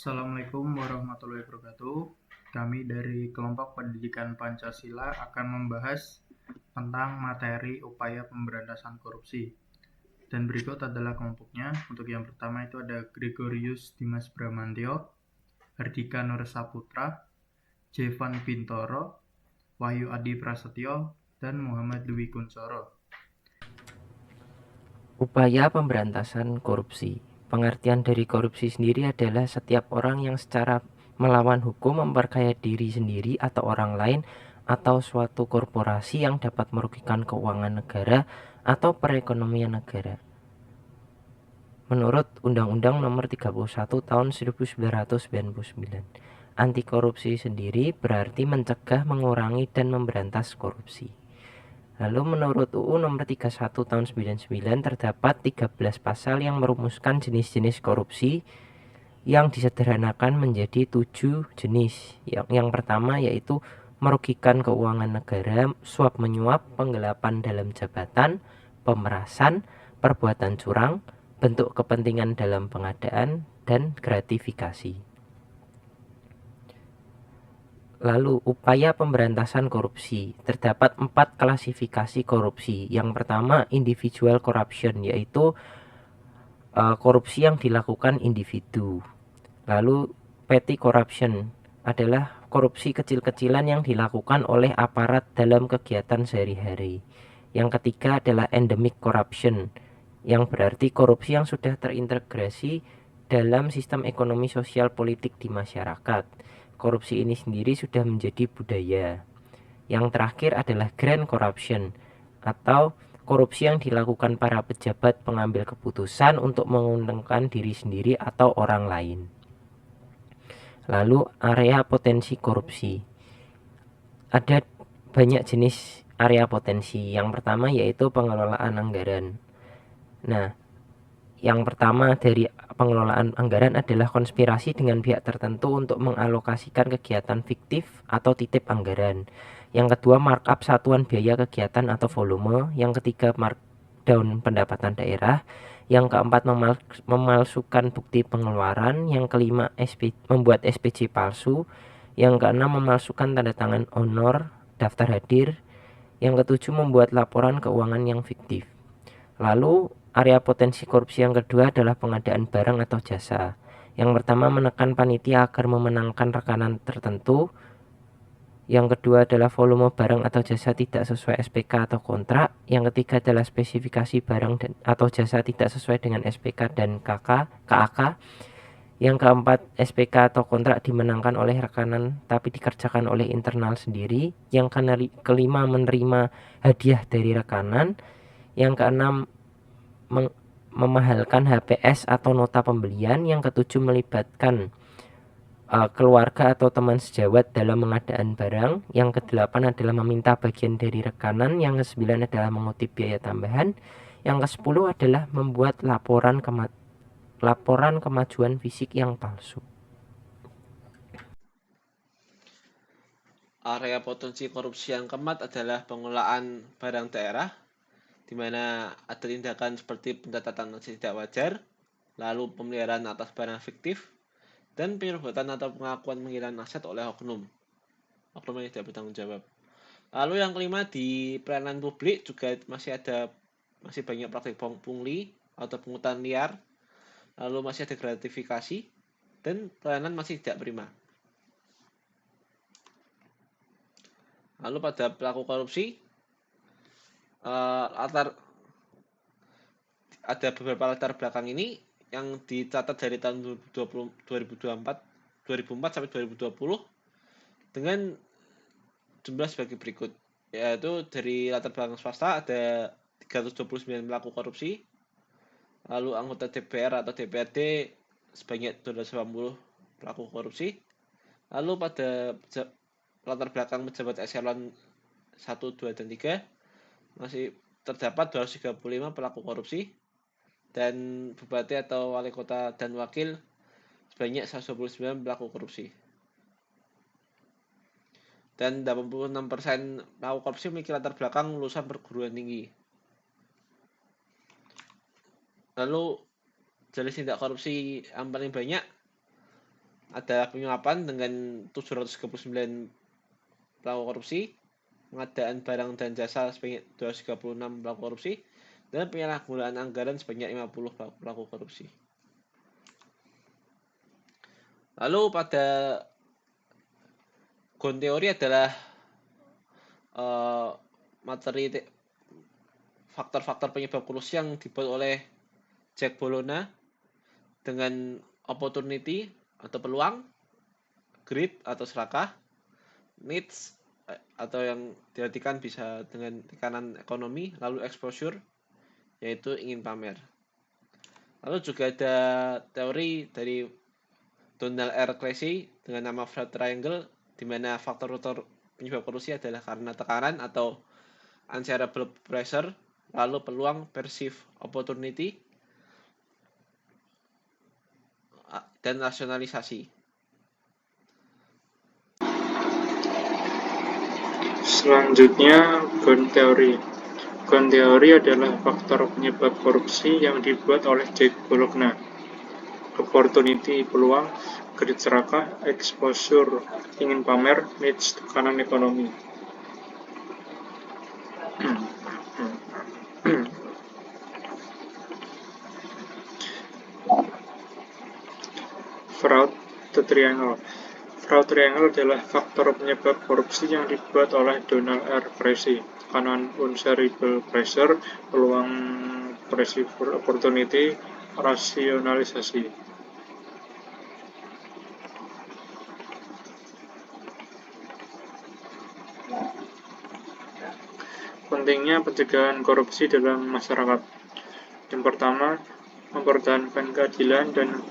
Assalamualaikum warahmatullahi wabarakatuh. Kami dari kelompok pendidikan Pancasila akan membahas tentang materi upaya pemberantasan korupsi. Dan berikut adalah kelompoknya. Untuk yang pertama itu ada Gregorius Dimas Bramantyo, Hardika Nur Saputra, Jevan Bintoro, Wahyu Adi Prasetyo, dan Muhammad Dwi Kuncoro. Upaya pemberantasan korupsi. Pengertian dari korupsi sendiri adalah setiap orang yang secara melawan hukum memperkaya diri sendiri atau orang lain atau suatu korporasi yang dapat merugikan keuangan negara atau perekonomian negara. Menurut Undang-Undang Nomor 31 Tahun 1999, anti korupsi sendiri berarti mencegah, mengurangi, dan memberantas korupsi. Lalu menurut UU Nomor 31 Tahun 99 terdapat 13 pasal yang merumuskan jenis-jenis korupsi yang disederhanakan menjadi 7 jenis. Yang pertama yaitu merugikan keuangan negara, suap menyuap, penggelapan dalam jabatan, pemerasan, perbuatan curang, bentuk kepentingan dalam pengadaan, dan gratifikasi. Lalu upaya pemberantasan korupsi. Terdapat 4 klasifikasi korupsi. Yang pertama individual corruption, yaitu korupsi yang dilakukan individu. Lalu petty corruption adalah korupsi kecil-kecilan yang dilakukan oleh aparat dalam kegiatan sehari-hari. Yang ketiga adalah endemic corruption, yang berarti korupsi yang sudah terintegrasi dalam sistem ekonomi sosial politik di masyarakat. Korupsi ini sendiri sudah menjadi budaya. Yang terakhir adalah grand corruption, atau korupsi yang dilakukan para pejabat pengambil keputusan untuk menguntungkan diri sendiri atau orang lain. Lalu area potensi korupsi. Ada banyak jenis area potensi. Yang pertama yaitu pengelolaan anggaran. Nah, yang pertama dari pengelolaan anggaran adalah konspirasi dengan pihak tertentu untuk mengalokasikan kegiatan fiktif atau titip anggaran. Yang kedua, markup satuan biaya kegiatan atau volume. Yang ketiga, markdown pendapatan daerah. Yang keempat, memalsukan bukti pengeluaran. Yang kelima, membuat SPJ palsu. Yang keenam, memalsukan tanda tangan honor, daftar hadir. Yang ketujuh, membuat laporan keuangan yang fiktif. Lalu area potensi korupsi yang kedua adalah pengadaan barang atau jasa. Yang pertama, menekan panitia agar memenangkan rekanan tertentu. Yang kedua adalah volume barang atau jasa tidak sesuai SPK atau kontrak. Yang ketiga adalah spesifikasi barang atau jasa tidak sesuai dengan SPK dan KAK. Yang keempat, SPK atau kontrak dimenangkan oleh rekanan tapi dikerjakan oleh internal sendiri. Yang kelima, menerima hadiah dari rekanan. Yang keenam, memahalkan HPS atau nota pembelian. Yang ketujuh, melibatkan keluarga atau teman sejawat dalam pengadaan barang. Yang kedelapan adalah meminta bagian dari rekanan. Yang kesembilan adalah mengutip biaya tambahan. Yang kesepuluh adalah membuat laporan kemajuan fisik yang palsu. Area potensi korupsi yang keempat adalah pengelolaan barang daerah, di mana ada tindakan seperti pencatatan tidak wajar, lalu pemeliharaan atas barang fiktif, dan penyerbutan atau pengakuan pengirian aset oleh oknum yang tidak bertanggung jawab. Lalu yang kelima, di pelayanan publik juga masih banyak praktik pungli atau pungutan liar, lalu masih ada gratifikasi, dan pelayanan masih tidak prima. Lalu pada pelaku korupsi, ada beberapa latar belakang ini yang dicatat dari tahun 2004 sampai 2020 dengan jumlah sebagai berikut, yaitu dari latar belakang swasta ada 329 pelaku korupsi, lalu anggota DPR atau DPRD sebanyak 280 pelaku korupsi, lalu pada latar belakang pejabat eselon 1, 2, dan 3 masih terdapat 235 pelaku korupsi, dan bupati atau wali kota dan wakil sebanyak 129 pelaku korupsi. Dan 86% pelaku korupsi memiliki latar belakang lulusan perguruan tinggi. Lalu jenis tindak korupsi yang paling banyak adalah penyuapan dengan 739 pelaku korupsi, pengadaan barang dan jasa sebanyak 236 pelaku korupsi, dan penyalahgunaan anggaran sebanyak 50 pelaku korupsi. Lalu pada ground teori adalah materi faktor-faktor penyebab korupsi yang dibuat oleh Jack Bologna dengan opportunity atau peluang, greed atau serakah, needs atau yang diartikan bisa dengan tekanan ekonomi, lalu exposure yaitu ingin pamer. Lalu juga ada teori dari Donald R. Creasy dengan nama Flat Triangle, di mana faktor-faktor penyebab korupsi adalah karena tekanan atau unshareable pressure, lalu peluang perceived opportunity, dan rasionalisasi. Selanjutnya, ground theory. Ground theory adalah faktor penyebab korupsi yang dibuat oleh Jack Bologna. Opportunity, peluang, greed, serakah, exposure, ingin pamer, needs, tekanan ekonomi. Fraud triangle. Fraud triangle adalah faktor penyebab korupsi yang dibuat oleh Donald R. Creasy. Tekanan unshareable pressure, peluang perceived opportunity, rasionalisasi. Pentingnya pencegahan korupsi dalam masyarakat. Yang pertama, mempertahankan keadilan dan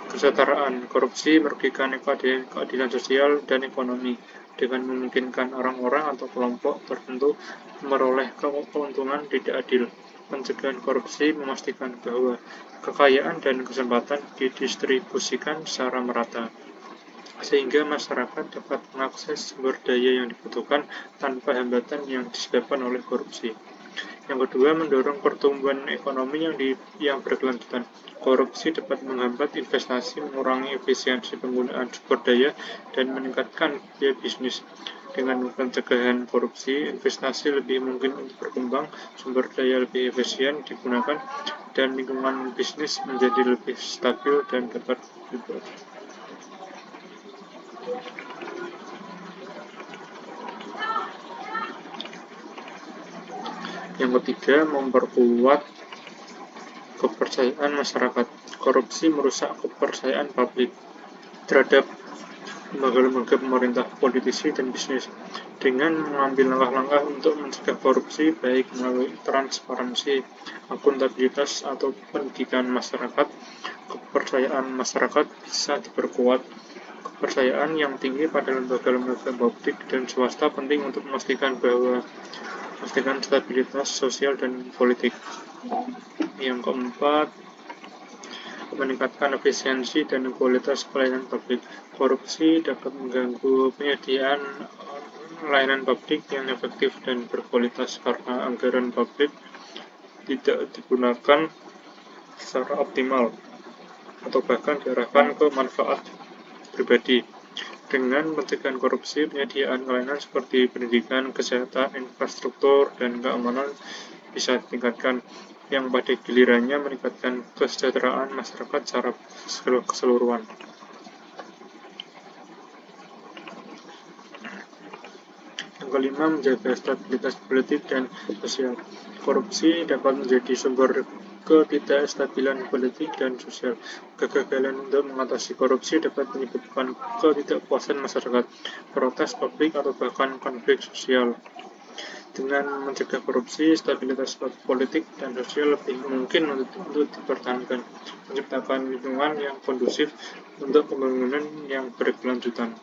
kesetaraan. Korupsi merugikan keadilan sosial dan ekonomi dengan memungkinkan orang-orang atau kelompok tertentu memperoleh keuntungan tidak adil. Pencegahan korupsi memastikan bahwa kekayaan dan kesempatan didistribusikan secara merata, sehingga masyarakat dapat mengakses sumber daya yang dibutuhkan tanpa hambatan yang disebabkan oleh korupsi. Yang kedua, mendorong pertumbuhan ekonomi yang berkelanjutan. Korupsi dapat menghambat investasi, mengurangi efisiensi penggunaan sumber daya, dan meningkatkan biaya bisnis. Dengan pencegahan korupsi, investasi lebih mungkin untuk berkembang, sumber daya lebih efisien digunakan, dan lingkungan bisnis menjadi lebih stabil dan dapat berkembang. Yang ketiga, memperkuat kepercayaan masyarakat. Korupsi merusak kepercayaan publik terhadap lembaga-lembaga pemerintah, politisi, dan bisnis. Dengan mengambil langkah-langkah untuk mencegah korupsi, baik melalui transparansi, akuntabilitas, atau pendidikan masyarakat, kepercayaan masyarakat bisa diperkuat. Kepercayaan yang tinggi pada lembaga-lembaga publik dan swasta penting untuk memastikan stabilitas sosial dan politik. Yang keempat, meningkatkan efisiensi dan kualitas pelayanan publik. Korupsi dapat mengganggu penyediaan layanan publik yang efektif dan berkualitas karena anggaran publik tidak digunakan secara optimal atau bahkan diarahkan ke manfaat pribadi. Dengan pencegahan korupsi, penyediaan layanan seperti pendidikan, kesehatan, infrastruktur, dan keamanan bisa ditingkatkan, yang pada gilirannya meningkatkan kesejahteraan masyarakat secara keseluruhan. Yang kelima, menjaga stabilitas politik dan sosial. Korupsi dapat menjadi sumber ketidakstabilan politik dan sosial. Kegagalan untuk mengatasi korupsi dapat menyebabkan ketidakpuasan masyarakat, protes publik, atau bahkan konflik sosial. Dengan mencegah korupsi, stabilitas politik dan sosial lebih mungkin untuk dipertahankan, menciptakan lingkungan yang kondusif untuk pembangunan yang berkelanjutan.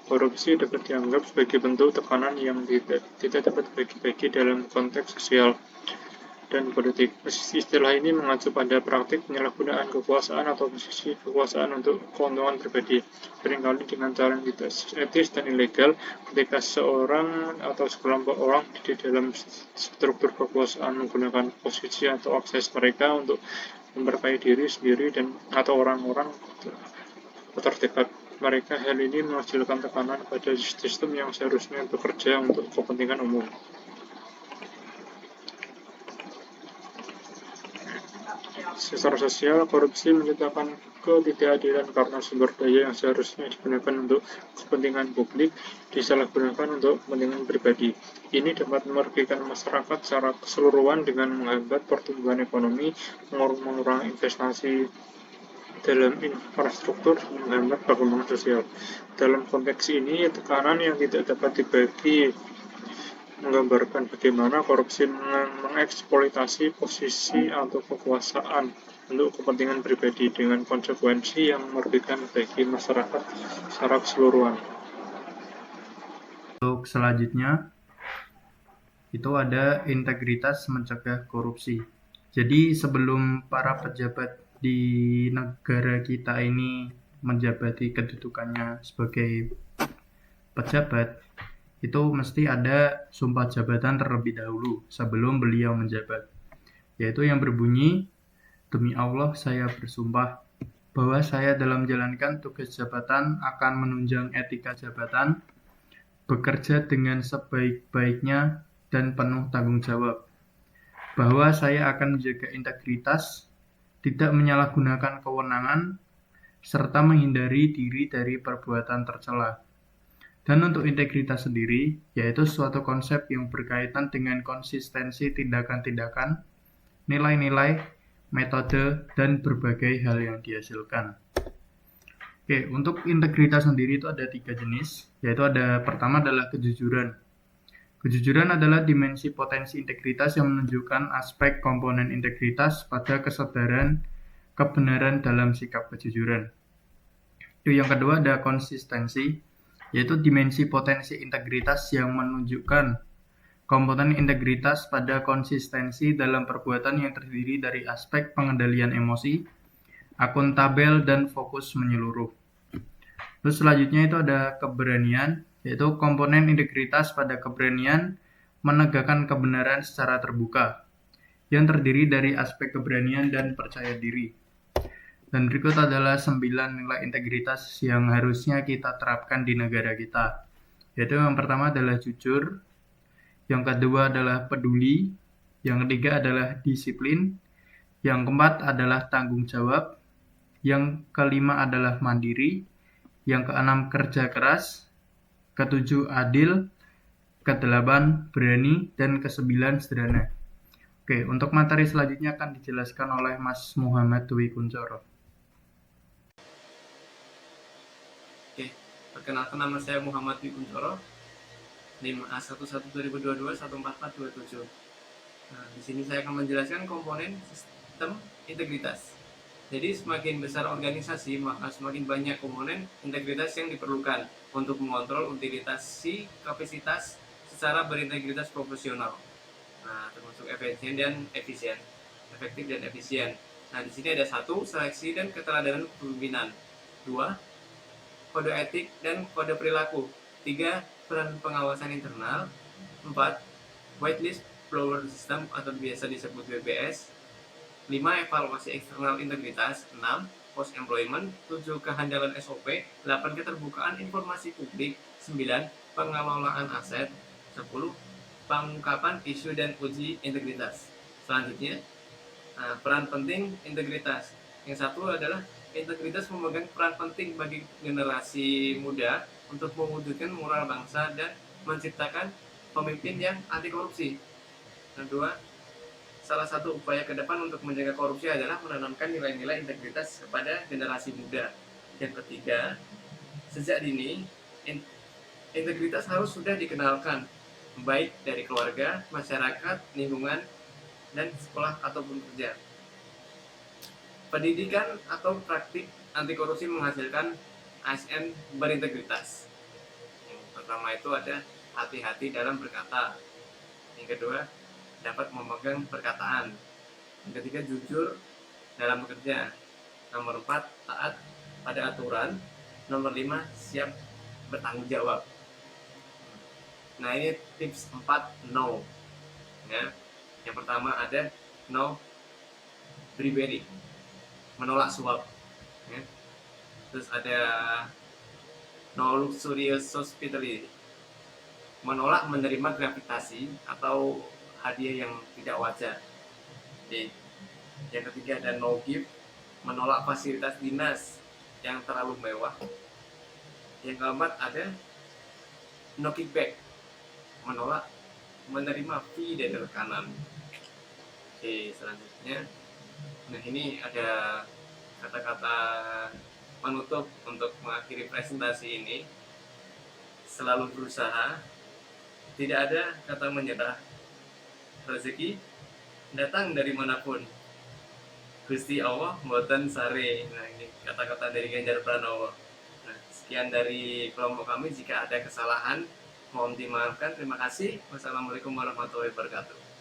Korupsi dapat dianggap sebagai bentuk tekanan yang tidak dapat dibagi-bagi dalam konteks sosial. dan politik. Istilah ini mengacu pada praktik penyalahgunaan kekuasaan atau posisi kekuasaan untuk keuntungan pribadi, seringkali dengan cara yang tidak etis dan ilegal ketika seorang atau sekelompok orang di dalam struktur kekuasaan menggunakan posisi atau akses mereka untuk memperkaya diri sendiri dan atau orang-orang terdekat mereka. Hal ini menghasilkan tekanan pada sistem yang seharusnya bekerja untuk kepentingan umum. Secara sosial, korupsi menciptakan ketidakadilan karena sumber daya yang seharusnya digunakan untuk kepentingan publik disalahgunakan untuk kepentingan pribadi. Ini dapat merugikan masyarakat secara keseluruhan dengan menghambat pertumbuhan ekonomi, mengurangi investasi dalam infrastruktur, dan menghambat perkembangan sosial. Dalam konteks ini, tekanan yang tidak dapat dibagi menggambarkan bagaimana korupsi mengeksploitasi posisi atau kekuasaan untuk kepentingan pribadi dengan konsekuensi yang merugikan bagi masyarakat secara keseluruhan. Untuk selanjutnya, itu ada integritas mencegah korupsi. Jadi sebelum para pejabat di negara kita ini menjabati kedudukannya sebagai pejabat, itu mesti ada sumpah jabatan terlebih dahulu sebelum beliau menjabat, yaitu yang berbunyi, "Demi Allah saya bersumpah bahwa saya dalam menjalankan tugas jabatan akan menunjang etika jabatan, bekerja dengan sebaik-baiknya dan penuh tanggung jawab, bahwa saya akan menjaga integritas, tidak menyalahgunakan kewenangan, serta menghindari diri dari perbuatan tercela." Dan untuk integritas sendiri, yaitu suatu konsep yang berkaitan dengan konsistensi tindakan-tindakan, nilai-nilai, metode, dan berbagai hal yang dihasilkan. Oke, untuk integritas sendiri itu ada 3 jenis, yaitu pertama adalah kejujuran. Kejujuran adalah dimensi potensi integritas yang menunjukkan aspek komponen integritas pada kesadaran kebenaran dalam sikap kejujuran. Yang kedua ada konsistensi, yaitu dimensi potensi integritas yang menunjukkan komponen integritas pada konsistensi dalam perbuatan yang terdiri dari aspek pengendalian emosi, akuntabel, dan fokus menyeluruh. Terus selanjutnya itu ada keberanian, yaitu komponen integritas pada keberanian menegakkan kebenaran secara terbuka, yang terdiri dari aspek keberanian dan percaya diri. Dan berikut adalah 9 nilai integritas yang harusnya kita terapkan di negara kita. Yaitu yang pertama adalah jujur, yang kedua adalah peduli, yang ketiga adalah disiplin, yang keempat adalah tanggung jawab, yang kelima adalah mandiri, yang keenam kerja keras, ketujuh adil, kedelapan berani, dan kesembilan sederhana. Oke, untuk materi selanjutnya akan dijelaskan oleh Mas Muhammad Dwi Kuncoro. Perkenalkan, nama saya Muhammad Dwi Kuncoro, NIM A11 2022 14427. Nah, di sini saya akan menjelaskan komponen sistem integritas. Jadi semakin besar organisasi, maka semakin banyak komponen integritas yang diperlukan untuk mengontrol utilitas kapasitas secara berintegritas profesional. Nah, termasuk efektif dan efisien. Nah, di sini ada 1, seleksi dan keteladanan kepemimpinan. 2, kode etik dan kode perilaku. 3, peran pengawasan internal. 4, whitelist blower system atau biasa disebut WBS. 5, evaluasi eksternal integritas. 6, post employment. 7, kehandalan SOP. 8, keterbukaan informasi publik. 9, pengelolaan aset. 10, pengungkapan isu dan uji integritas. Selanjutnya, peran penting integritas. Yang 1 adalah integritas memegang peran penting bagi generasi muda untuk mewujudkan moral bangsa dan menciptakan pemimpin yang anti korupsi. Kedua, salah satu upaya ke depan untuk menjaga korupsi adalah menanamkan nilai-nilai integritas kepada generasi muda. Yang ketiga, sejak dini integritas harus sudah dikenalkan, baik dari keluarga, masyarakat, lingkungan, dan sekolah ataupun kerja. Pendidikan atau praktik anti korupsi menghasilkan ASN berintegritas. Yang pertama itu ada hati-hati dalam berkata. Yang kedua, dapat memegang perkataan. Yang ketiga, jujur dalam bekerja. Nomor 4, taat pada aturan. Nomor 5, siap bertanggung jawab. Nah, ini tips 4 no. Ya. Yang pertama ada no bribery, menolak suap. Ya. Terus ada no luxurious hospitality, menolak menerima gravitasi atau hadiah yang tidak wajar. Oke. Yang ketiga ada no gift, menolak fasilitas dinas yang terlalu mewah. Yang keempat ada no kickback, menolak menerima fee dari rekanan. Oke, selanjutnya, nah ini ada kata-kata penutup untuk mengakhiri presentasi ini. Selalu berusaha, tidak ada kata menyerah. Rezeki datang dari manapun. Gusti Allah mboten sare. Nah, ini kata-kata dari Ganjar Pranowo. Nah, sekian dari kelompok kami. Jika ada kesalahan, mohon dimaafkan. Terima kasih. Wassalamualaikum warahmatullahi wabarakatuh.